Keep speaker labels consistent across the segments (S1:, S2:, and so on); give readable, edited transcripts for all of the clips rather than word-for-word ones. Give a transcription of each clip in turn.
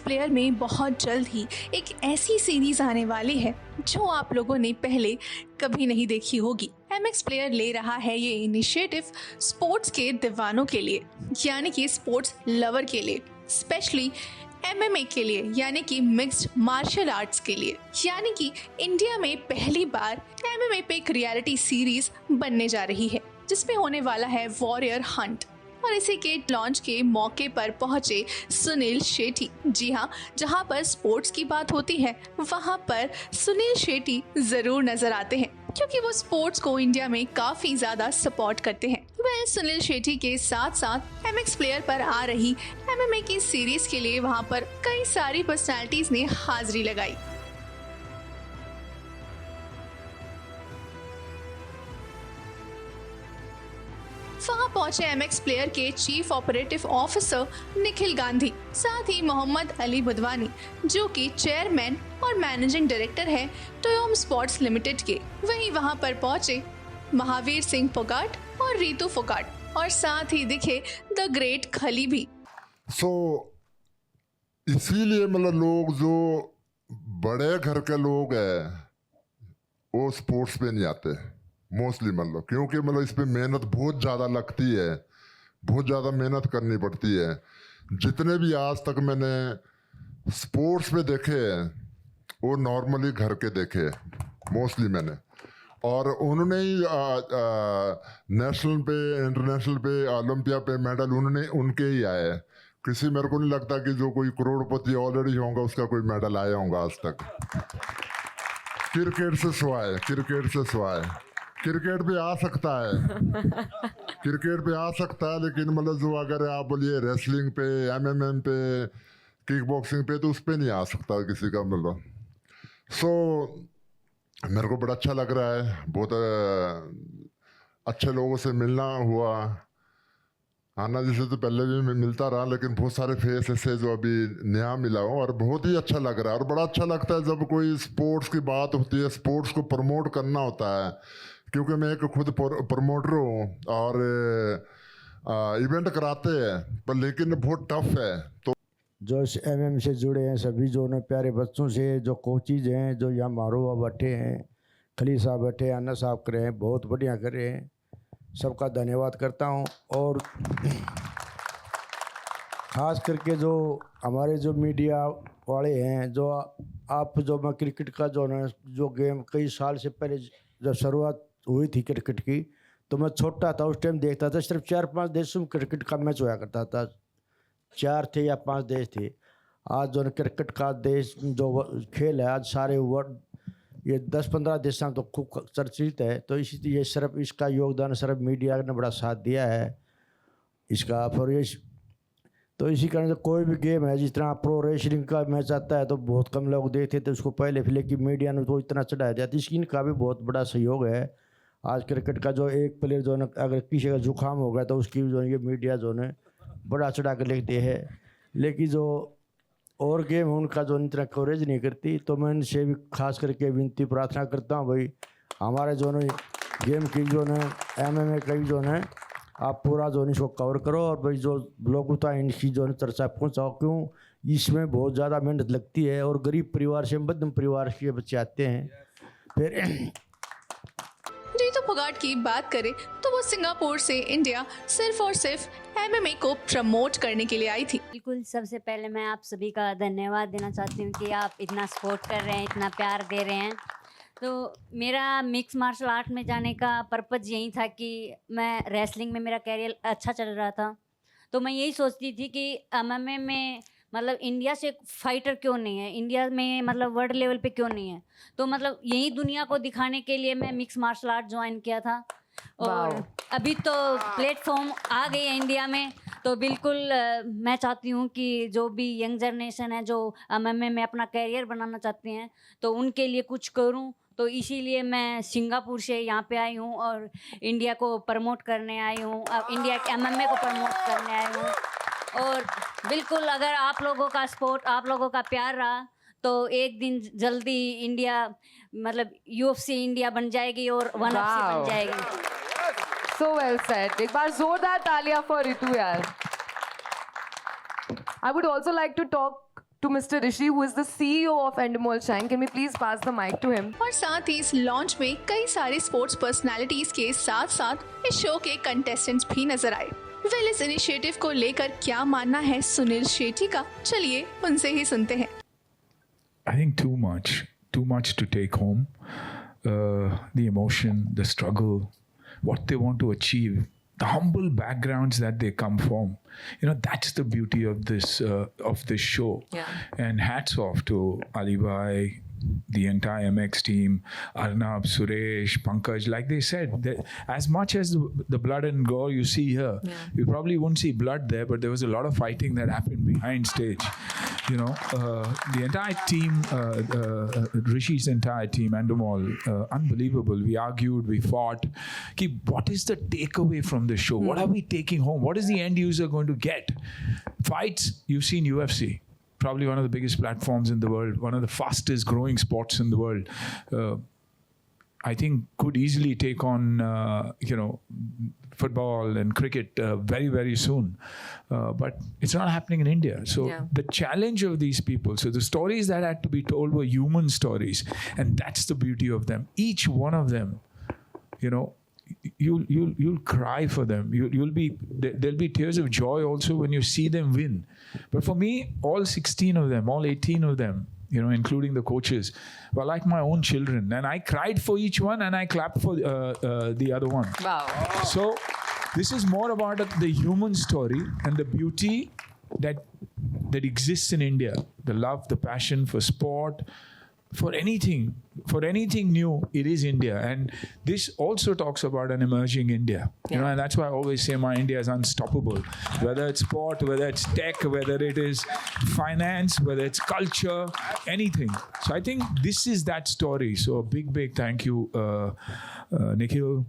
S1: Player में बहुत जल्द ही एक ऐसी सीरीज आने वाली है जो आप लोगों ने पहले कभी नहीं देखी होगी। एमएक्स प्लेयर ले रहा है ये इनिशिएटिव स्पोर्ट्स के दीवानों के लिए, यानी कि स्पोर्ट्स लवर के लिए, स्पेशली एमएमए के लिए, यानी कि मिक्स्ड मार्शल आर्ट्स के लिए। यानी कि इंडिया में पहली बार एमएमए पे एक रियलिटी सीरीज बनने जा रही है जिसमें होने वाला है वॉरियर हंट। और इसी के लॉन्च के मौके पर पहुंचे सुनील शेट्टी। जी हाँ, जहां पर स्पोर्ट्स की बात होती है वहां पर सुनील शेट्टी जरूर नजर आते हैं क्योंकि वो स्पोर्ट्स को इंडिया में काफी ज्यादा सपोर्ट करते हैं। वह सुनील शेट्टी के साथ साथ एमएक्स प्लेयर पर आ रही एमएमए की सीरीज के लिए वहां पर कई सारी पर्सनालिटीज ने हाजिरी लगाई। वहां पहुंचे एमएक्स प्लेयर के chief operative officer Nikhil Gandhi, साथ ही मोहम्मद अली बुधवानी जो कि चेयरमैन और मैनेजिंग डायरेक्टर है टोयोम स्पोर्ट्स लिमिटेड के। वहीं वहां पर पहुंचे महावीर सिंह फोगाट और रीतू फोगाट, और साथ ही दिखे द ग्रेट खली भी।
S2: इसीलिए मतलब लोग जो बड़े घर के लोग हैं वो स्पोर्ट्स पे नहीं आते मोस्टली, मतलब क्योंकि मतलब इस पे मेहनत बहुत ज़्यादा लगती है, बहुत ज़्यादा मेहनत करनी पड़ती है। जितने भी आज तक मैंने स्पोर्ट्स पे देखे हैं वो नॉर्मली घर के देखे मोस्टली मैंने, और उन्होंने ही नेशनल पे, इंटरनेशनल पे, ओलंपिया पे मेडल उन्होंने उनके ही आए। किसी मेरे को नहीं लगता कि जो कोई करोड़पति ऑलरेडी होगा उसका कोई मेडल आया होगा आज तक, क्रिकेट से सिवाय। क्रिकेट पे आ सकता है क्रिकेट पे आ सकता है, लेकिन मतलब जो अगर आप बोलिए रेसलिंग पे, एमएमएम पे, किक बॉक्सिंग पे, तो उस पे नहीं आ सकता किसी का मतलब। मेरे को बड़ा अच्छा लग रहा है, बहुत अच्छे लोगों से मिलना हुआ। आना जैसे तो पहले भी मैं मिलता रहा, लेकिन बहुत सारे फेस ऐसे जो अभी नया मिला हो, और बहुत ही अच्छा लग रहा है। और बड़ा अच्छा लगता है जब कोई स्पोर्ट्स की बात होती है, स्पोर्ट्स को प्रमोट करना होता है, क्योंकि मैं एक खुद प्रमोटर हूँ और इवेंट कराते हैं, पर लेकिन बहुत टफ है। तो
S3: जो इस एमएम से जुड़े हैं सभी, जो उन्हें प्यारे बच्चों से, जो कोचिज हैं, जो यहाँ मारूआ बैठे हैं, खली साहब बैठे हैं, अन्ना साहब करे हैं, बहुत बढ़िया कर रहे हैं, सबका धन्यवाद करता हूँ। और ख़ास करके जो हमारे जो मीडिया वाले हैं, जो आप जो मैं क्रिकेट का जो गेम कई साल से पहले जब शुरुआत हुई थी क्रिकेट की, तो मैं छोटा था उस टाइम देखता था, सिर्फ 4-5 देशों में क्रिकेट का मैच होया करता था, 4 थे या 5 देश थे। आज जो क्रिकेट का देश जो खेल है, आज सारे वर्ल्ड ये 10-15 देशों में तो खूब चर्चित है। तो इसलिए सिर्फ इसका योगदान सिर्फ मीडिया ने बड़ा साथ दिया है इसका। फिर ये तो इसी कारण से कोई भी गेम है, जिस तरह प्रो रेसलिंग का मैच आता है तो बहुत कम लोग देखते थे उसको पहले, फिर लेकिन मीडिया ने तो इतना चढ़ाया दिया, तो इनका भी बहुत बड़ा सहयोग है। आज क्रिकेट का जो एक प्लेयर जो है अगर किसी का जुकाम हो गया तो उसकी जो ये मीडिया जो है बड़ा चढ़ा कर लिखते हैं, लेकिन जो और गेम है उनका जो इतना कवरेज नहीं करती। तो मैं इनसे भी खास करके विनती प्रार्थना करता हूँ, भाई हमारे जो है गेम की जो है एमएमए का जो है आप पूरा जो इसको कवर करो, और भाई जो लोग होता है इनकी जो है चर्चा पहुँचाओ, क्यों इसमें बहुत ज़्यादा मेहनत लगती है। और गरीब परिवार से, मध्यम परिवार के बच्चे आते हैं। फिर
S1: रीतू फोगाट की बात करें तो वो सिंगापुर से इंडिया सिर्फ और सिर्फ एमएमए को प्रमोट करने के लिए आई थी।
S4: बिल्कुल, सबसे पहले मैं आप सभी का धन्यवाद देना चाहती हूँ कि आप इतना सपोर्ट कर रहे हैं, इतना प्यार दे रहे हैं। तो मेरा मिक्स मार्शल आर्ट में जाने का पर्पज़ यही था कि मैं रेसलिंग में मेरा कैरियर अच्छा चल रहा था, तो मैं यही सोचती थी कि एमएमए में मतलब इंडिया से फाइटर क्यों नहीं है, इंडिया में मतलब वर्ल्ड लेवल पे क्यों नहीं है। तो मतलब यही दुनिया को दिखाने के लिए मैं मिक्स मार्शल आर्ट ज्वाइन किया था, और अभी तो प्लेटफॉर्म आ गई है इंडिया में। तो बिल्कुल मैं चाहती हूँ कि जो भी यंग जनरेशन है जो एमएमए में अपना कैरियर बनाना चाहते हैं तो उनके लिए कुछ करूँ। तो इसीलिए मैं सिंगापुर से यहाँ पे आई हूँ और इंडिया को प्रमोट करने आई हूँ, अब इंडिया के एमएमए को प्रमोट करने आई हूँ। और बिल्कुल अगर आप लोगों का सपोर्ट, आप लोगों का प्यार रहा तो एक दिन जल्दी इंडिया मतलब यूएफसी इंडिया बन जाएगी और वन ऑफ सी बन जाएगी।
S5: So well said. एक बार जोरदार तालियां फॉर रितु यार। I would also like to talk to Mr. Rishi, who is the CEO of Endemol Shine. Can we please pass the mic to him?
S1: और साथ ही इस लॉन्च में कई सारे स्पोर्ट्स पर्सनालिटीज के साथ साथ इस शो के कंटेस्टेंट्स भी नजर आए। वेल, इस इनिशिएटिव को लेकर क्या मानना है सुनील शेट्टी का, चलिए उनसे ही सुनते हैं।
S6: I think too much to take home. The emotion, the struggle, what they want to achieve, the humble backgrounds that they come from. You know, that's the beauty of this show.
S5: Yeah.
S6: And hats off to Ali Bhai, the entire MX team, Arnab, Suresh, Pankaj. Like they said, as much as the blood and gore you see here, you probably won't see blood there, but there was a lot of fighting that happened behind stage. You know, the entire team, Rishi's entire team, Endemol, unbelievable. We argued, we fought. What is the takeaway from the show? What are we taking home? What is the end user going to get? Fights, you've seen UFC. Probably one of the biggest platforms in the world, one of the fastest growing sports in the world. I think could easily take on, football and cricket very, very soon. But it's not happening in India. So the challenge of these people, so the stories that had to be told were human stories. And that's the beauty of them. Each one of them, you'll cry for them. There'll be tears of joy also when you see them win. But for me, all 16 of them, all 18 of them, including the coaches, were like my own children. And I cried for each one and I clapped for the other one.
S5: Wow.
S6: So this is more about the human story and the beauty that exists in India. The love, the passion for sport, for anything new, it is India. And this also talks about an emerging India. And that's why I always say my India is unstoppable. Whether it's sport, whether it's tech, whether it is finance, whether it's culture, anything. So I think this is that story. So a big thank you, Nikhil,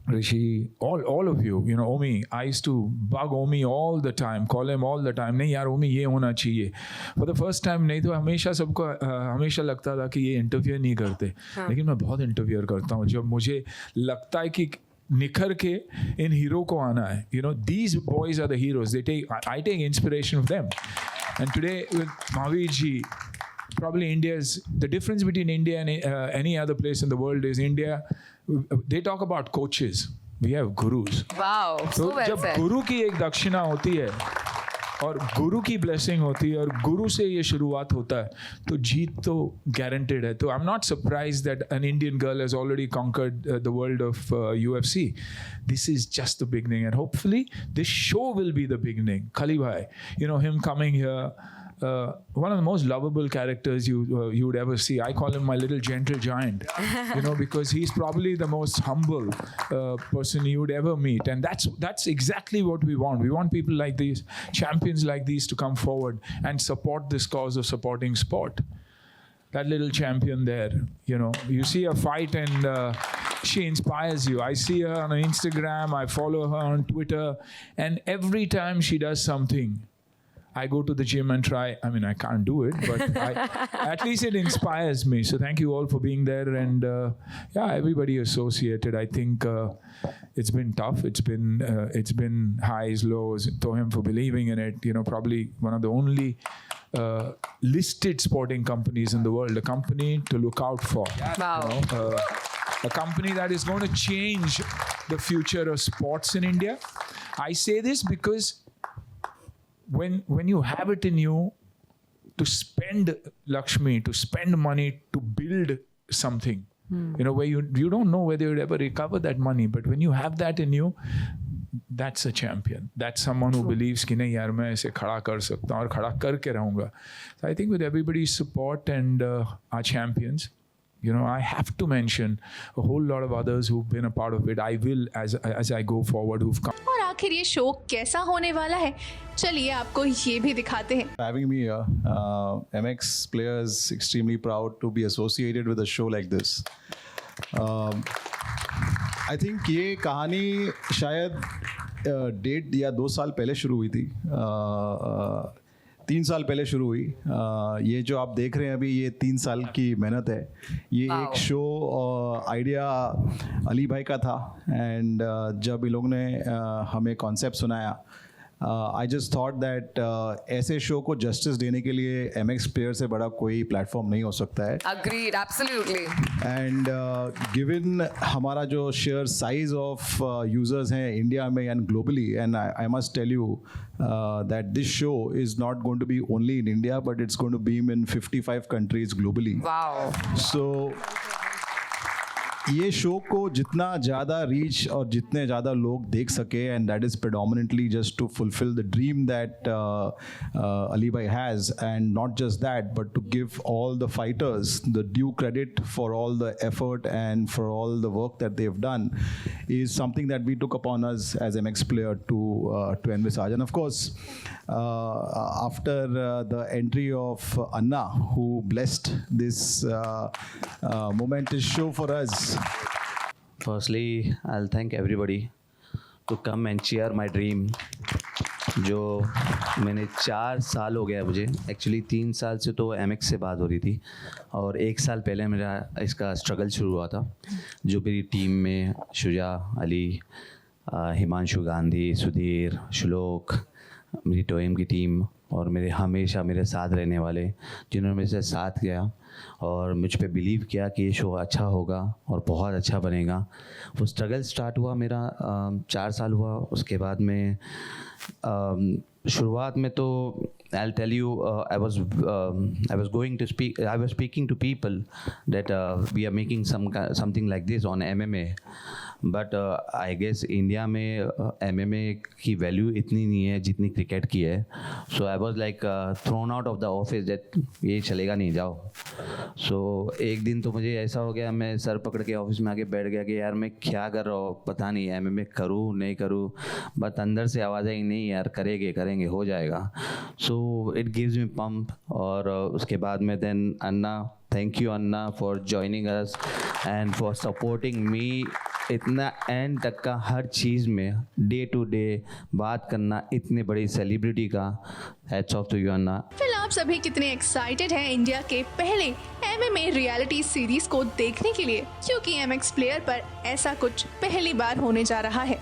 S6: Rishi, all of you. Omi, I used to bug Omi all the time, call him all the time. नहीं यार Omi ये होना चाहिए. For the first time नहीं तो हमेशा सबको हमेशा लगता था कि ये इंटरव्यू नहीं करते. लेकिन मैं बहुत इंटरव्यू करता हूँ जब मुझे लगता है कि निखर के इन हीरो को आना है. These boys are the heroes. I take inspiration from them. And today with Mahavir ji, probably the difference between India and any other place in the world is India, they talk about coaches. We have gurus.
S5: Wow.
S6: So जब गुरु की एक दक्षिणा होती है और गुरु की blessing होती है और गुरु से ये शुरुआत होता है तो जीत तो गारंटेड है. तो I'm not surprised that an Indian girl has already conquered the world of UFC. This is just the beginning, and hopefully this show will be the beginning. Khali bhai, him coming here, one of the most lovable characters you would ever see. I call him my little gentle giant, because he's probably the most humble person you would ever meet. And that's exactly what we want. We want people like these, champions like these, to come forward and support this cause of supporting sport. That little champion there, you see a fight and she inspires you. I see her on Instagram, I follow her on Twitter, and every time she does something, I go to the gym and try. I mean, I can't do it, but at least it inspires me. So thank you all for being there. And everybody associated. I think it's been tough. It's been highs, lows. To him for believing in it. Probably one of the only listed sporting companies in the world. A company to look out for.
S5: Wow.
S6: A company that is going to change the future of sports in India. I say this because when you have it in you to spend Lakshmi, to spend money to build something, where you don't know whether you'll ever recover that money, but when you have that in you, that's a champion. That's someone who believes कि नहीं यार मैं इसे खड़ा कर सकता हूँ और खड़ा करके रहूँगा. So I think with everybody's support and our champions, I have to mention a whole lot of others who've been a part of it. I will as I go forward who've come.
S1: और आखिर ये show कैसा होने वाला है, चलिए आपको ये भी दिखाते हैं.
S7: Having me here, MX players extremely proud to be associated with a show like this. I think ये कहानी शायद 1.5 या 2 साल पहले शुरू हुई थी. 3 साल पहले शुरू हुई. ये जो आप देख रहे हैं अभी, ये 3 साल की मेहनत है. ये एक शो आइडिया अली भाई का था. एंड जब इन लोगों ने हमें कॉन्सेप्ट सुनाया, आई जस्ट थॉट दैट ऐसे शो को जस्टिस देने के लिए MX प्लेयर से बड़ा कोई प्लेटफॉर्म नहीं हो सकता है.
S5: Agreed, absolutely.
S7: एंड गिवन हमारा जो शेयर साइज ऑफ यूजर्स हैं इंडिया में and globally, and I must tell you that this show is not going to be only in India but it's going to be in 55 countries globally.
S5: Wow.
S7: So ये show को जितना ज़्यादा reach और जितने ज़्यादा लोग देख सके, and that is predominantly just to fulfill the dream that Ali bhai has, and not just that but to give all the fighters the due credit for all the effort and for all the work that they've done, is something that we took upon us as MX player to envisage. And of course after the entry of Anna, who blessed this momentous show for us.
S8: Firstly, I'll thank everybody to come and cheer my dream. जो मैंने 4 साल हो गया मुझे, actually 3 साल से तो MX से बात हो रही थी और 1 साल पहले मेरा इसका स्ट्रगल शुरू हुआ था. जो मेरी टीम में शुजा, अली, हिमांशु गांधी, सुधीर, श्लोक, मेरी टोएम की टीम और मेरे हमेशा मेरे साथ रहने वाले जिन्होंने मेरे से साथ किया और मुझ पे बिलीव किया कि ये शो अच्छा होगा और बहुत अच्छा बनेगा. वो स्ट्रगल स्टार्ट हुआ मेरा 4 साल हुआ. उसके बाद में शुरुआत में तो I'll tell you, I was speaking to people that we are making something like this on MMA, but I guess India में MMA की वैल्यू इतनी नहीं है जितनी क्रिकेट की है. So I was like thrown out of the office that ये चलेगा नहीं, जाओ. So एक दिन तो मुझे ऐसा हो गया, मैं सर पकड़ के ऑफिस में आके बैठ गया कि यार मैं क्या कर रहा हूँ, पता नहीं MMA करूँ नहीं करूँ, बट अंदर से आवाज़ आई नहीं यार करेंगे हो जाएगा. So it gives me pump. और उसके बाद में then Anna, thank you Anna for joining us and for supporting me. इतना एंड तक का हर चीज़ में डे टू डे बात करना इतने बड़ी सेलिब्रिटी का, हैट्स ऑफ टू यू अन्ना.
S1: फिर आप सभी कितने एक्साइटेड हैं इंडिया के पहले MMA रियलिटी सीरीज को देखने के लिए, क्योंकि MX प्लेयर पर ऐसा कुछ पहली बार होने जा रहा है.